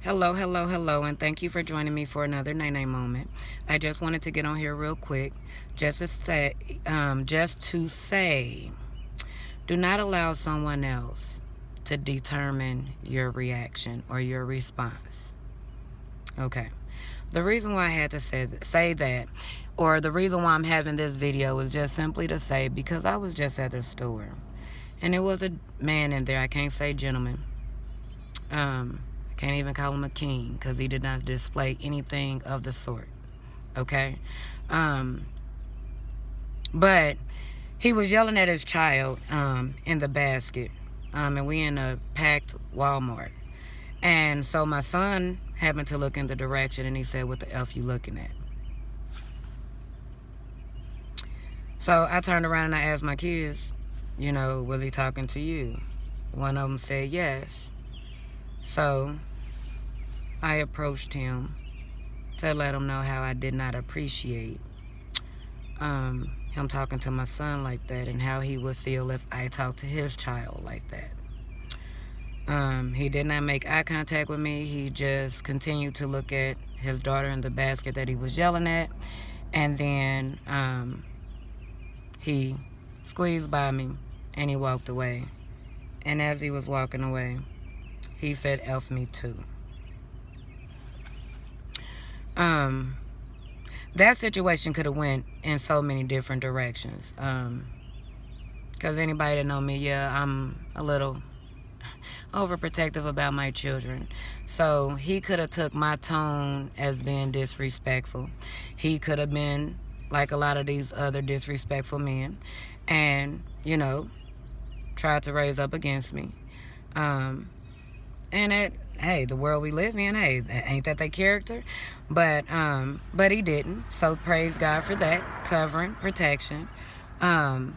Hello, hello, hello, and thank you for joining me for another Nene moment. I just wanted to get on here real quick, just to say, do not allow someone else to determine your reaction or your response. Okay. The reason why I had to say that, or the reason why I'm having this video is just simply to say because I was just at the store, and there was a man in there. I can't say gentleman. I can't even call him a king because he did not display anything of the sort. Okay? Um, but he was yelling at his child in the basket. And we in a packed Walmart. And so my son happened to look in the direction and he said, "What the F you looking at?" So I turned around and I asked my kids, was he talking to you? One of them said yes. So I approached him to let him know how I did not appreciate him talking to my son like that and how he would feel if I talked to his child like that. He did not make eye contact with me. He just continued to look at his daughter in the basket that he was yelling at. And then he squeezed by me and he walked away. And as he was walking away, he said, "F me too." That situation could have went in so many different directions. Because anybody that know me, yeah, I'm a little overprotective about my children. So he could have took my tone as being disrespectful. He could have been like a lot of these other disrespectful men and, tried to raise up against me. Hey, the world we live in, hey, ain't that their character? But he didn't. So praise God for that, covering, protection. And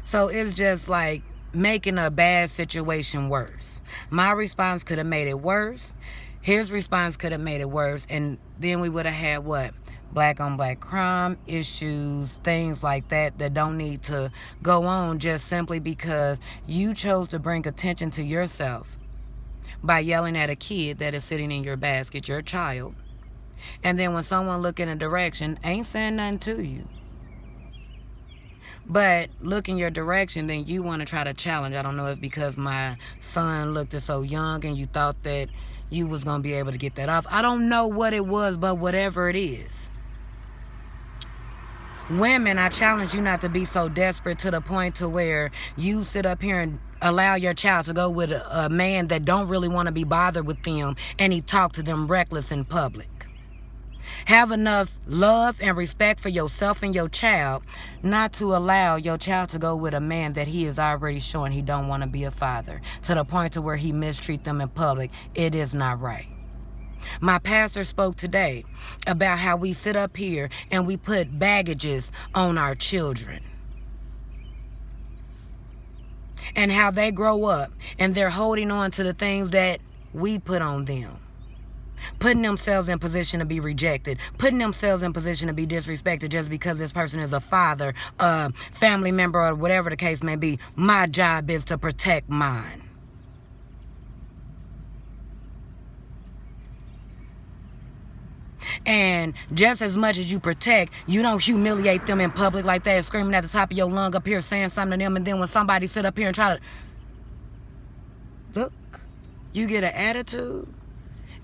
so it's just like making a bad situation worse. My response could have made it worse. His response could have made it worse. And then we would have had what? Black on black crime issues, things like that don't need to go on just simply because you chose to bring attention to yourself by yelling at a kid that is sitting in your basket, your child. And then when someone look in a direction, ain't saying nothing to you, but look in your direction, then you want to try to challenge. I don't know if because my son looked so young and you thought that you was going to be able to get that off. I don't know what it was, but whatever it is. Women, I challenge you not to be so desperate to the point to where you sit up here and allow your child to go with a man that don't really want to be bothered with them and he talk to them reckless in public. Have enough love and respect for yourself and your child not to allow your child to go with a man that he is already showing he don't want to be a father to the point to where he mistreat them in public. It is not right. My pastor spoke today about how we sit up here and we put baggages on our children and how they grow up and they're holding on to the things that we put on them, putting themselves in position to be rejected, putting themselves in position to be disrespected just because this person is a father, a family member, or whatever the case may be. My job is to protect mine. And just as much as you protect, you don't humiliate them in public like that, screaming at the top of your lung up here, saying something to them, and then when somebody sit up here and try to look, you get an attitude.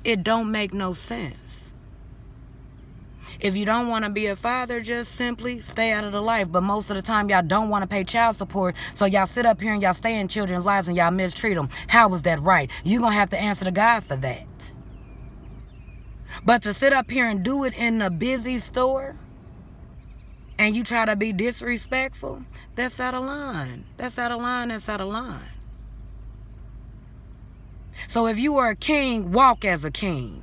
It don't make no sense. If you don't want to be a father, just simply stay out of the life. But most of the time, y'all don't want to pay child support, so y'all sit up here and y'all stay in children's lives and y'all mistreat them. How is that right? You're going to have to answer to God for that. But to sit up here and do it in a busy store and you try to be disrespectful, that's out of line. That's out of line. That's out of line. So if you are a king, walk as a king.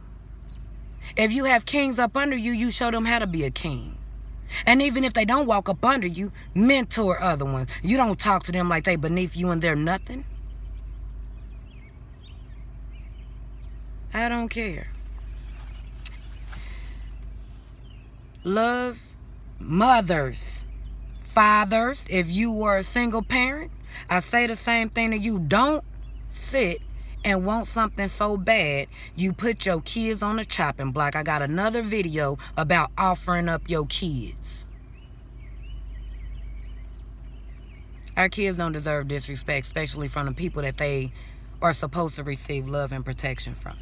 If you have kings up under you, you show them how to be a king. And even if they don't walk up under you, mentor other ones. You don't talk to them like they beneath you and they're nothing. I don't care. Love mothers, fathers. If you were a single parent, I say the same thing to you. Don't sit and want something so bad, you put your kids on the chopping block. I got another video about offering up your kids. Our kids don't deserve disrespect, especially from the people that they are supposed to receive love and protection from.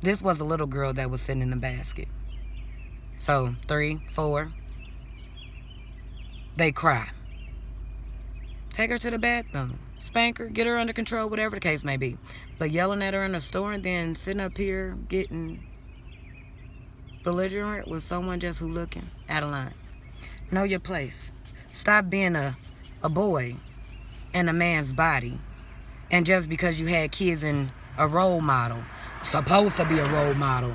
This was a little girl that was sitting in the basket. So 3, 4, they cry. Take her to the bathroom. Spank her, get her under control, whatever the case may be. But yelling at her in the store and then sitting up here getting belligerent with someone just who looking out of line. Know your place. Stop being a boy in a man's body. And just because you had kids in a role model, supposed to be a role model,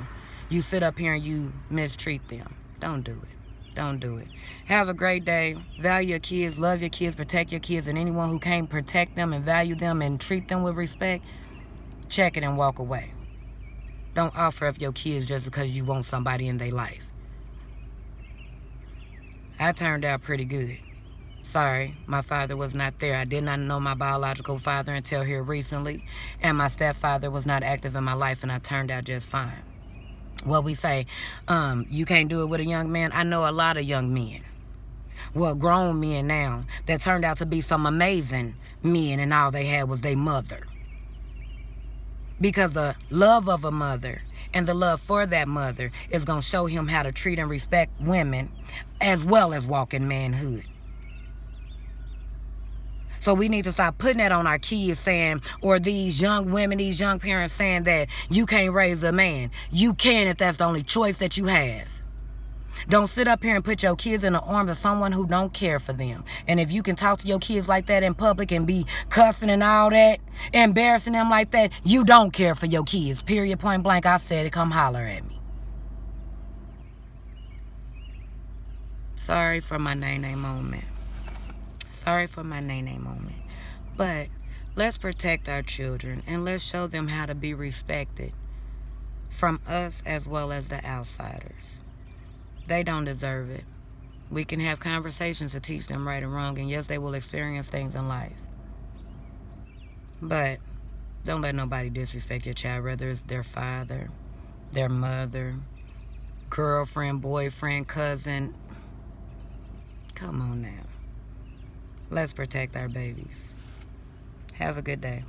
you sit up here and you mistreat them. Don't do it. Don't do it. Have a great day. Value your kids, love your kids, protect your kids, and anyone who can't protect them and value them and treat them with respect, check it and walk away. Don't offer up your kids just because you want somebody in their life. I turned out pretty good. Sorry, my father was not there. I did not know my biological father until here recently, and my stepfather was not active in my life, and I turned out just fine. Well, we say, you can't do it with a young man. I know a lot of young men, well, grown men now, that turned out to be some amazing men, and all they had was their mother. Because the love of a mother and the love for that mother is going to show him how to treat and respect women as well as walk in manhood. So we need to stop putting that on our kids saying, or these young women, these young parents saying that you can't raise a man. You can if that's the only choice that you have. Don't sit up here and put your kids in the arms of someone who don't care for them. And if you can talk to your kids like that in public and be cussing and all that, embarrassing them like that, you don't care for your kids. Period, point blank. I said it. Come holler at me. Sorry for my nay-nay moment. Sorry for my nay-nay moment. But let's protect our children and let's show them how to be respected from us as well as the outsiders. They don't deserve it. We can have conversations to teach them right and wrong, and yes, they will experience things in life. But don't let nobody disrespect your child, whether it's their father, their mother, girlfriend, boyfriend, cousin. Come on now. Let's protect our babies. Have a good day.